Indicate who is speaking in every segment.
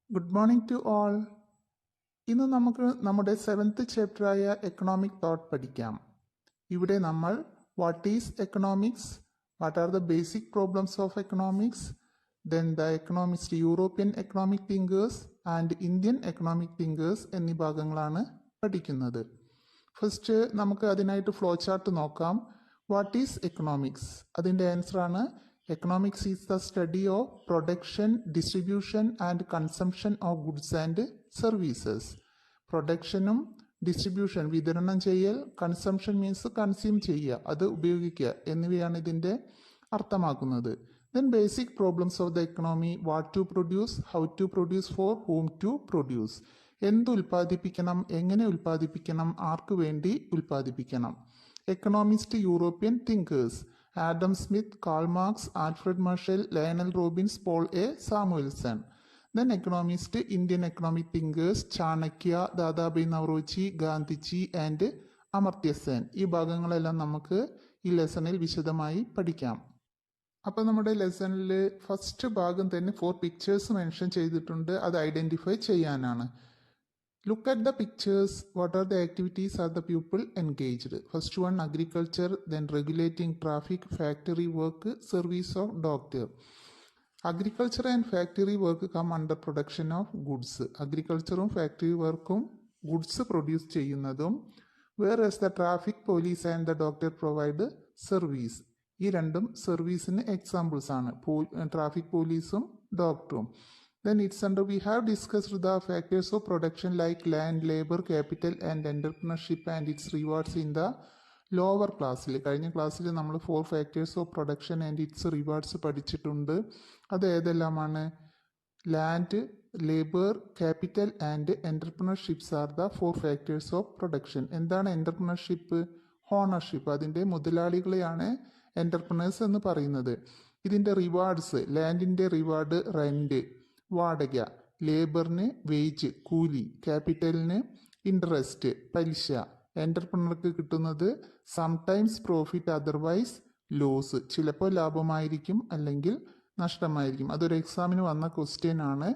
Speaker 1: Good morning to all. ഇന്ന് നമുക്ക് നമ്മുടെ 7th ചാപ്റ്ററായ എക്കണോമിക് തോട്ട് പഠിക്കാം. ഇവിടെ നമ്മൾ what is economics, what are the basic problems of economics, then the economics European economic thinkers and Indian economic thinkers എന്നീ ഭാഗങ്ങളാണ് പഠിക്കുന്നത്. ഫസ്റ്റ് നമുക്ക് അതിനായിട്ട് ഫ്ലോ ചാർട്ട് നോക്കാം. What is economics? അതിൻ്റെ ആൻസറാണ് economics is the study of production, distribution and consumption of goods and services. പ്രൊഡക്ഷനും distribution വിതരണം ചെയ്യൽ, കൺസംഷൻ മീൻസ് കൺസ്യൂം ചെയ്യുക, അത് ഉപയോഗിക്കുക എന്നിവയാണ് ഇതിൻ്റെ അർത്ഥമാക്കുന്നത്. Then basic problems of the economy: what to produce, how to produce, for whom to produce. എന്ത് ഉൽപ്പാദിപ്പിക്കണം, എങ്ങനെ ഉൽപ്പാദിപ്പിക്കണം, ആർക്ക് വേണ്ടി ഉൽപ്പാദിപ്പിക്കണം. Economist European thinkers: Adam Smith, Karl Marx, Alfred Marshall, Lionel Robbins, Paul A Samuelson. Then economist Indian economic thinkers: Chanakya, Dadabhai Naoroji, Gandhiji and Amartya Sen. ഈ ഭാഗങ്ങളെല്ലാം നമുക്ക് ഈ ലെസണിൽ വിശദമായി പഠിക്കാം. അപ്പോൾ നമ്മുടെ ലെസണിൽ ഫസ്റ്റ് ഭാഗം തന്നെ 4 പിക്ചേഴ്സ് മെൻഷൻ ചെയ്തിട്ടുണ്ട്. അത് ഐഡൻറ്റിഫൈ ചെയ്യാനാണ്. Look at the pictures. What are the activities are the pupil engaged? First one, agriculture, then regulating traffic, factory work, service of doctor. Agriculture and factory work come under production of goods. Agricultureും factory workും goods produce ചെയ്യുന്നതും, whereas the traffic police and the doctor provide service. ഈ രണ്ടും സർവീസിന് examples ആണ്, traffic പോലീസും ഡോക്ടറും. Then it's under we have discussed the factors of production like land, labor, capital and entrepreneurship and its rewards in the lower ക്ലാസ്സിൽ. കഴിഞ്ഞ ക്ലാസ്സിൽ നമ്മൾ 4 factors of production and its rewards പഠിച്ചിട്ടുണ്ട്. അത് ഏതെല്ലാമാണ്? Land, labour, capital and entrepreneurships are the 4 factors of production. എന്താണ് entrepreneurship? Ownership, അതിൻ്റെ മുതലാളികളെയാണ് എൻ്റർപ്രണേഴ്സ് എന്ന് പറയുന്നത്. ഇതിൻ്റെ റിവാർഡ്സ്: ലാൻഡിൻ്റെ റിവാർഡ് റെൻറ്റ്, വാടക; ലേബറിന് വേജ്, കൂലി; ക്യാപിറ്റലിന് ഇൻട്രസ്റ്റ്, പലിശ; എൻ്റർപ്രണർക്ക് കിട്ടുന്നത് സംടൈംസ് പ്രോഫിറ്റ്, അതർവൈസ് ലോസ്. ചിലപ്പോൾ ലാഭമായിരിക്കും, അല്ലെങ്കിൽ നഷ്ടമായിരിക്കും. അതൊരു എക്സാമിന് വന്ന ക്വസ്റ്റ്യൻ ആണ്.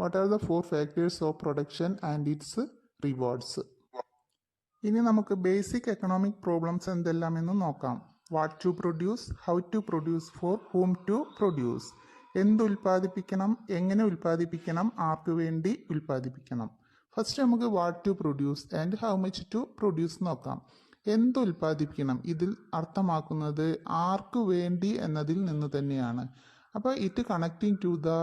Speaker 1: What are the 4 factors of production and its rewards. ഇനി നമുക്ക് ബേസിക് എക്കണോമിക് പ്രോബ്ലംസ് എന്തെല്ലാമെന്ന് നോക്കാം. What to produce, how to produce, for whom to produce. എന്ത് ഉൽപ്പാദിപ്പിക്കണം, എങ്ങനെ ഉൽപ്പാദിപ്പിക്കണം, ആർക്ക് വേണ്ടി ഉൽപ്പാദിപ്പിക്കണം. ഫസ്റ്റ് നമുക്ക് what to produce and how much to produce നോക്കാം. എന്ത് ഉൽപ്പാദിപ്പിക്കണം, ഇതിൽ അർത്ഥമാക്കുന്നത് ആർക്ക് വേണ്ടി എന്നതിൽ നിന്ന് തന്നെയാണ്. അപ്പോൾ it connecting to the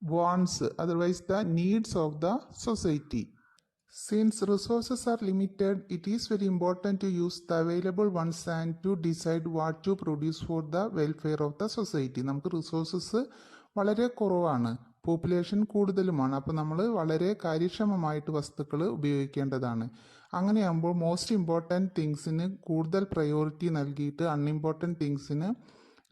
Speaker 1: wants, otherwise the needs of the society. Since resources are limited, it is very important to use the available ones and to decide what to produce for the welfare of the society. നമുക്ക് resources വളരെ കുറവാണ്, population കൂടുതലുമാണ്. അപ്പോൾ നമ്മൾ വളരെ കാര്യക്ഷമമായിട്ട് വസ്തുക്കൾ ഉപയോഗിക്കേണ്ടതാണ്. അങ്ങനെയാകുമ്പോൾ most important തിങ്സിന് കൂടുതൽ priority നൽകിയിട്ട് അൺഇമ്പോർട്ടൻറ്റ് തിങ്സിന്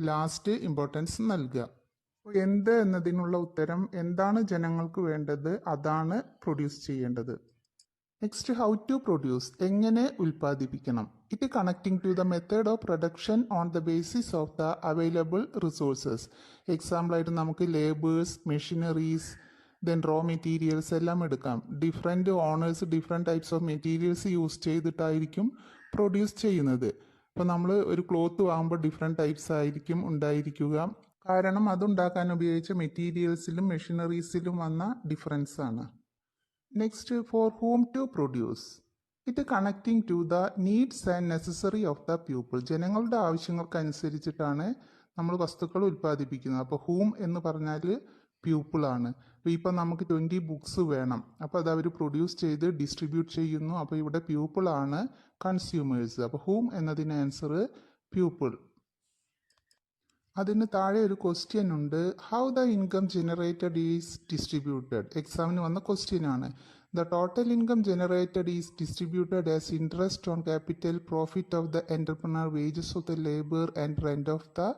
Speaker 1: ലാസ്റ്റ് ഇമ്പോർട്ടൻസ് നൽകുക. അപ്പോൾ എന്ത് എന്നതിനുള്ള ഉത്തരം എന്താണ് ജനങ്ങൾക്ക് വേണ്ടത്, അതാണ് പ്രൊഡ്യൂസ് ചെയ്യേണ്ടത്. നെക്സ്റ്റ്, ഹൗ ടു പ്രൊഡ്യൂസ്, എങ്ങനെ ഉൽപ്പാദിപ്പിക്കണം. It connecting to the method of production on the basis of the available resources. എക്സാമ്പിളായിട്ട് നമുക്ക് labours, machineries, then raw materials എല്ലാം എടുക്കാം. Different owners different types of materials use ചെയ്തിട്ടായിരിക്കും produce ചെയ്യുന്നത്. ഇപ്പോൾ നമ്മൾ ഒരു ക്ലോത്ത് വാങ്ങുമ്പോൾ ഡിഫറെൻറ്റ് ടൈപ്സ് ആയിരിക്കും ഉണ്ടായിരിക്കുക. കാരണം അതുണ്ടാക്കാൻ ഉപയോഗിച്ച മെറ്റീരിയൽസിലും മെഷീനറീസിലും വന്ന ഡിഫറൻസ് ആണ്. Next, for whom to produce. It connecting to the needs and necessary of the people. ജനങ്ങളുടെ ആവശ്യങ്ങൾക്കനുസരിച്ചിട്ടാണ് നമ്മൾ വസ്തുക്കൾ ഉൽപ്പാദിപ്പിക്കുന്നത്. അപ്പോൾ ഹൂം എന്ന് പറഞ്ഞാൽ പീപ്പിളാണ്. അപ്പോൾ ഇപ്പം നമുക്ക് 20 ബുക്സ് വേണം, അപ്പോൾ അത് അവർ പ്രൊഡ്യൂസ് ചെയ്ത് ഡിസ്ട്രിബ്യൂട്ട് ചെയ്യുന്നു. അപ്പോൾ ഇവിടെ പീപ്പിളാണ് കൺസ്യൂമേഴ്സ്. അപ്പോൾ ഹൂം എന്നതിന് ആൻസർ പീപ്പിൾ. അതിന് താഴെ ഒരു ക്വസ്റ്റ്യൻ ഉണ്ട്. How the income generated is distributed. എക്സാമിന് വന്ന ക്വസ്റ്റ്യൻ ആണ്. The total income generated is distributed as interest on capital, profit of the entrepreneur, wages of the labour and rent of the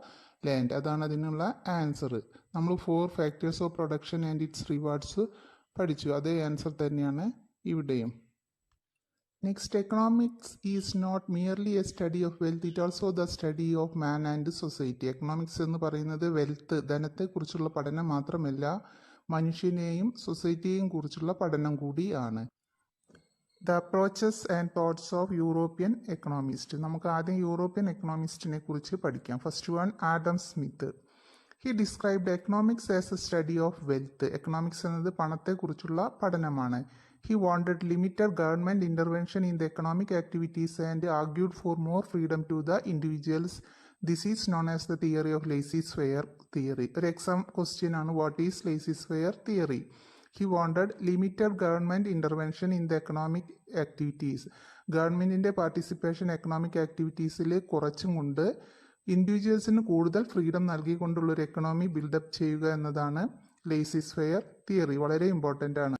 Speaker 1: land. അതാണ് അതിനുള്ള answer. നമ്മൾ 4 factors of production and its rewards പഠിച്ചു. അതേ answer തന്നെയാണ് ഇവിടെയും. Next, economics is not merely a study of wealth, it also the study of man and society. Economics എന്ന് പറയുന്നത് wealth, ധനത്തെക്കുറിച്ചുള്ള പഠനം മാത്രമല്ല, മനുഷ്യനെയും സൊസൈറ്റിയെയും കുറിച്ചുള്ള പഠനം കൂടിയാണ്. The approaches and thoughts of European economist. നമുക്ക് ആദ്യം യൂറോപ്യൻ എക്കണോമിസ്റ്റിനെ കുറിച്ച് പഠിക്കാം. First one, Adam Smith. He described economics as A study of wealth. Economics എന്നത് പണത്തെക്കുറിച്ചുള്ള പഠനമാണ്. He wanted limited government intervention in the economic activities and argued for more freedom to the individuals. This is known as the theory of laissez-faire theory. ഒരു exam question ആണ്, what is laissez-faire theory? He wanted limited government intervention in the economic activities. ഗവൺമെൻറ്റിൻ്റെ participation economic ആക്ടിവിറ്റീസിൽ കുറച്ചും കൊണ്ട് ഇൻഡിവിജ്വൽസിന് കൂടുതൽ freedom നൽകിക്കൊണ്ടുള്ളൊരു economy build-up ചെയ്യുക എന്നതാണ് laissez-faire theory. വളരെ important ആണ്.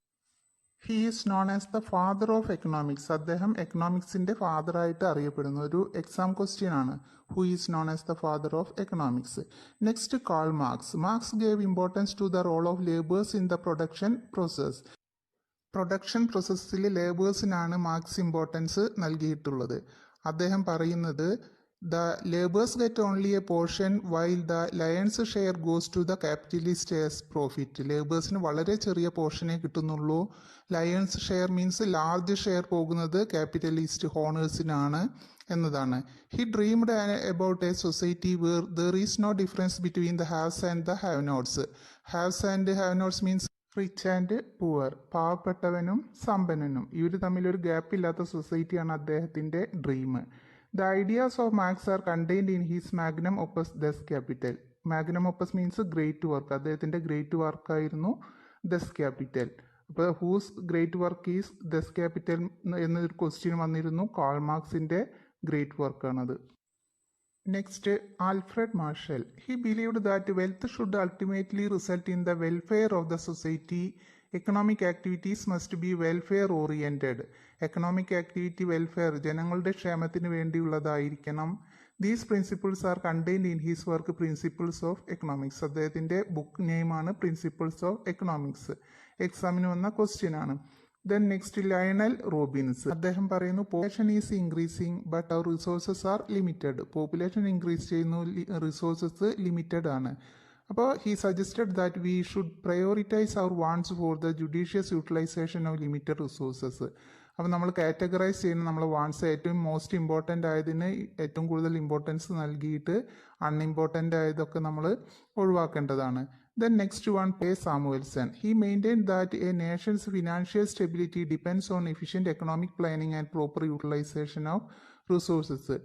Speaker 1: He is known as the father of economics. അദ്ദേഹം എക്കണോമിക്സിൻ്റെ ഫാദറായിട്ട് അറിയപ്പെടുന്ന ഒരു എക്സാം ക്വസ്റ്റ്യൻ ആണ്. Who is known as the father of economics. Next, Karl Marx. Marx gave importance to the role of labours in the production process. Production പ്രോസസ്സിൽ ലേബേഴ്സിനാണ് മാർക്സ് importance നൽകിയിട്ടുള്ളത്. അദ്ദേഹം പറയുന്നത്, the labours get only a portion while the lion's share goes to the capitalist as profit. ലേബേഴ്സിന് വളരെ ചെറിയ പോർഷനേ കിട്ടുന്നുള്ളൂ. Lion's share means large share പോകുന്നത് ക്യാപിറ്റലിസ്റ്റ് ഹോണേഴ്സിനാണ് എന്നതാണ്. He dreamed about a society where there is no difference between the haves and the have nots. Haves and have nots means rich and poor, പാവപ്പെട്ടവനും സമ്പന്നനും. ഇവർ തമ്മിലൊരു gap ഇല്ലാത്ത സൊസൈറ്റിയാണ് അദ്ദേഹത്തിൻ്റെ dream. The ideas of Marx are contained in his magnum opus Thus Capital. Magnum opus means great work. അദ്ദേഹത്തിൻ്റെ great വർക്കായിരുന്നു Thus Capital. അപ്പോൾ whose great work is Thus Capital എന്നൊരു ക്വസ്റ്റ്യൻ വന്നിരുന്നു. കാൾ മാർക്സിൻ്റെ ഗ്രേറ്റ് വർക്കാണത്. Next, Alfred Marshall. He believed that wealth should ultimately result in the welfare of the society. Economic activities must be welfare oriented. Economic activity welfare, ജനങ്ങളുടെ ക്ഷേമത്തിന് വേണ്ടിയുള്ളതായിരിക്കണം. These principles are contained in his work principles of economics. അദ്ദേഹത്തിൻ്റെ book നെയിമാണ് principles of economics. എക്സാമിന് വന്ന question ആണ്. Then next, Lionel Robbins. അദ്ദേഹം പറയുന്നു, population is increasing but our resources are limited. Population increase ചെയ്യുന്നു, റിസോഴ്സസ് ലിമിറ്റഡ് ആണ്. അപ്പോൾ he suggested that we should prioritise our wants for the judicious utilisation of limited resources. അപ്പോൾ നമ്മൾ categorise ചെയ്യുന്ന നമ്മളെ wants ഏറ്റവും മോസ്റ്റ് ഇമ്പോർട്ടൻ്റ് ആയതിന് ഏറ്റവും കൂടുതൽ ഇമ്പോർട്ടൻസ് നൽകിയിട്ട് അൺഇമ്പോർട്ടൻ്റ് ആയതൊക്കെ നമ്മൾ ഒഴിവാക്കേണ്ടതാണ്. Then next one, Paul Samuelson. He maintain that a nation's financial stability depends on efficient economic planning and proper utilisation of resources.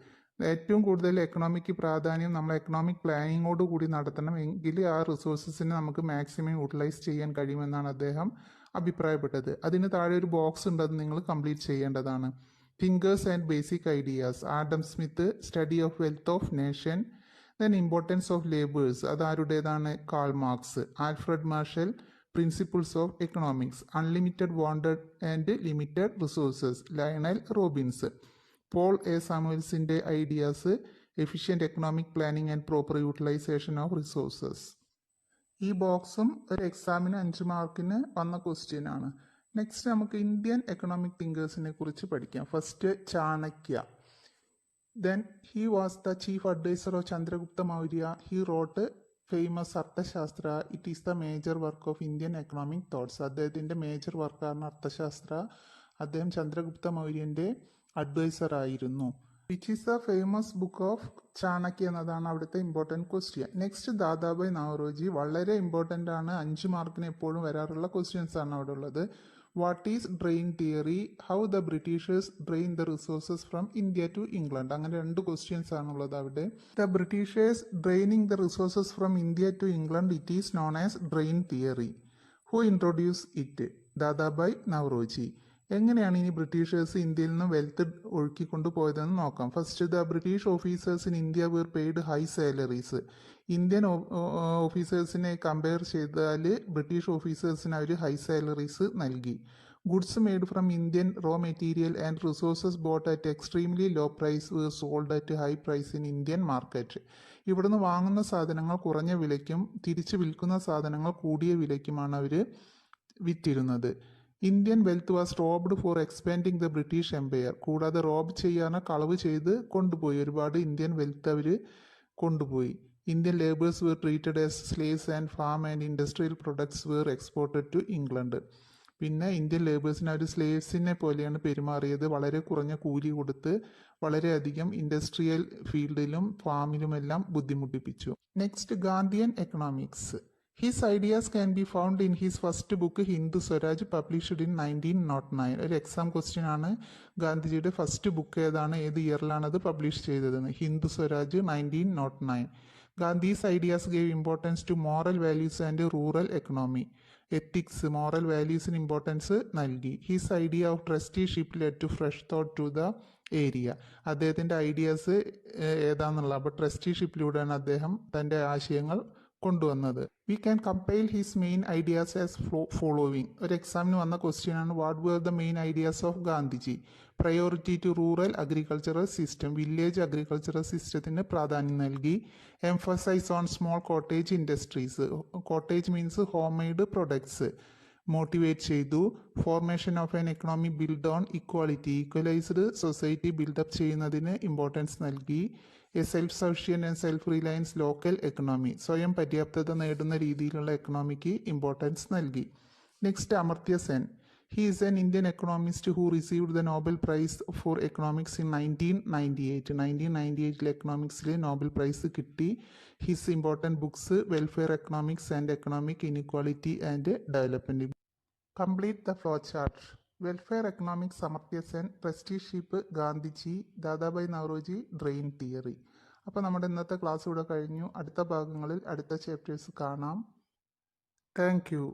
Speaker 1: ഏറ്റവും കൂടുതൽ എക്കണോമിക്ക് പ്രാധാന്യം നമ്മൾ എക്കണോമിക് പ്ലാനിങ്ങോട് കൂടി നടത്തണം, എങ്കിൽ ആ റിസോഴ്സസിനെ നമുക്ക് മാക്സിമം യൂട്ടിലൈസ് ചെയ്യാൻ കഴിയുമെന്നാണ് അദ്ദേഹം അഭിപ്രായപ്പെട്ടത്. അതിന് താഴെ ഒരു ബോക്സ് ഉണ്ട്, അത് നിങ്ങൾ കംപ്ലീറ്റ് ചെയ്യേണ്ടതാണ്. Thinkers and basic ideas. Adam Smith, study of wealth of nation. Then importance of labours, അത് ആരുടേതാണ്? Karl Marx. Alfred Marshall, principles of economics. Unlimited wanted and limited resources, Lionel Robbins. Paul A സാമുവൽസിൻ്റെ ideas, efficient economic planning and proper utilisation of resources. ഈ ബോക്സും ഒരു എക്സാമിന് 5 മാർക്കിന് വന്ന question ആണ്. നെക്സ്റ്റ് നമുക്ക് ഇന്ത്യൻ എക്കണോമിക് തിങ്കേഴ്സിനെ കുറിച്ച് പഠിക്കാം. First, Chanakya. Then he was the chief adviser of Chandragupta Maurya. He wrote famous Arthashastra. It is the major work of Indian economic thoughts. അദ്ദേഹത്തിൻ്റെ മേജർ വർക്കാണ് അർത്ഥശാസ്ത്ര. അദ്ദേഹം ചന്ദ്രഗുപ്ത മൗര്യൻ്റെ അഡ്വൈസർ ആയിരുന്നു. Which is the famous book of Chanakya എന്നതാണ് അവിടുത്തെ important question. Next, Dadabhai Naoroji. വളരെ important ആണ്, 5 മാർക്കിന് എപ്പോഴും വരാറുള്ള ക്വസ്റ്റ്യൻസ് ആണ് അവിടെ ഉള്ളത്. What is drain theory? How the Britishers drain the resources from India to England. അങ്ങനെ 2 ക്വസ്റ്റ്യൻസ് ആണുള്ളത് അവിടെ. The Britishers draining the resources from India to England, it is known as drain theory. Who introduce it? Dadabhai Naoroji. എങ്ങനെയാണ് ഇനി Britishers ഇന്ത്യയിൽ നിന്ന് wealth ഒഴുക്കിക്കൊണ്ടു പോയതെന്ന് നോക്കാം. First, the British officers in India were paid high salaries. Indian ഓഫീസേഴ്സിനെ compare ചെയ്താൽ British ഓഫീസേഴ്സിന് അവർ ഹൈ സാലറീസ് നൽകി. Goods made from Indian raw material and resources bought at extremely low price were sold at high price in Indian market. ഇവിടുന്ന് വാങ്ങുന്ന സാധനങ്ങൾ കുറഞ്ഞ വിലയ്ക്കും തിരിച്ച് വിൽക്കുന്ന സാധനങ്ങൾ കൂടിയ വിലയ്ക്കുമാണ് അവർ വിറ്റിരുന്നത്. Indian wealth was robbed for expanding the British empire. കൂടാതെ റോബ് ചെയ്യാനോ കളവ് ചെയ്ത് കൊണ്ടുപോയി, ഒരുപാട് ഇന്ത്യൻ വെൽത്ത് അവർ കൊണ്ടുപോയി. Indian laborers were treated as slaves and farm and industrial products were exported to England. പിന്നെ ഇന്ത്യൻ ലേബേഴ്സിനെ ഒരു സ്ലേവ്സിനെ പോലെയാണ് പെരുമാറിയത്. വളരെ കുറഞ്ഞ കൂലി കൊടുത്ത് വളരെയധികം ഇൻഡസ്ട്രിയൽ ഫീൽഡിലും ഫാമിലുമെല്ലാം ബുദ്ധിമുട്ടിപ്പിച്ചു. Next, Gandhian economics. His ideas can be found in his first book Hindu Swaraj, published in 1909. ഒരു എക്സാം ക്വസ്റ്റ്യൻ ആണ്. ഗാന്ധിജിയുടെ ഫസ്റ്റ് ബുക്ക് ഏതാണ്, ഏത് ഇയറിലാണ് അത് പബ്ലിഷ് ചെയ്തതെന്ന്. Hindu Swaraj 1909. Gandhi's ideas gave importance to moral values and rural economy. Ethics, moral വാല്യൂസിന് importance നൽകി. His idea of trusteeship led to fresh thought to the area. അദ്ദേഹത്തിൻ്റെ ഐഡിയാസ് ഏതാണെന്നുള്ള, അപ്പോൾ ട്രസ്റ്റിഷിപ്പിലൂടെയാണ് അദ്ദേഹം തൻ്റെ ആശയങ്ങൾ കൊണ്ടുവന്നത്. We can compile his main ideas as following. ഒരു എക്സാമിന് വന്ന ക്വസ്റ്റ്യൻ ആണ്, what were the main ideas of Gandhiji. Priority to rural agricultural system, village agricultural സിസ്റ്റത്തിന് പ്രാധാന്യം നൽകി. Emphasise on small cottage industries, cottage means home made products, motivate ചെയ്തു. Formation of an economy build on equality, equalised society buildup ചെയ്യുന്നതിന് importance നൽകി. A self sufficient and self reliance local economy, സ്വയം പര്യാപ്തത നേടുന്ന രീതിയിലുള്ള എക്കണോമിക്ക് ഇമ്പോർട്ടൻസ് നൽകി. Next, Amartya Sen. He is an Indian economist who received the Nobel Prize for Economics in 1998. 1998 എക്കണോമിക്സിൽ Nobel prize കിട്ടി. His important books welfare economics and economic inequality and development. Complete the flow chart. Welfare economics Amartya Sen, trusteeship Gandhiji, Dadabhai Naoroji, drain theory. അപ്പോൾ നമ്മുടെ ഇന്നത്തെ class ഇവിടെ കഴിഞ്ഞു. അടുത്ത ഭാഗങ്ങളിൽ അടുത്ത ചാപ്റ്റേഴ്സ് കാണാം. Thank you.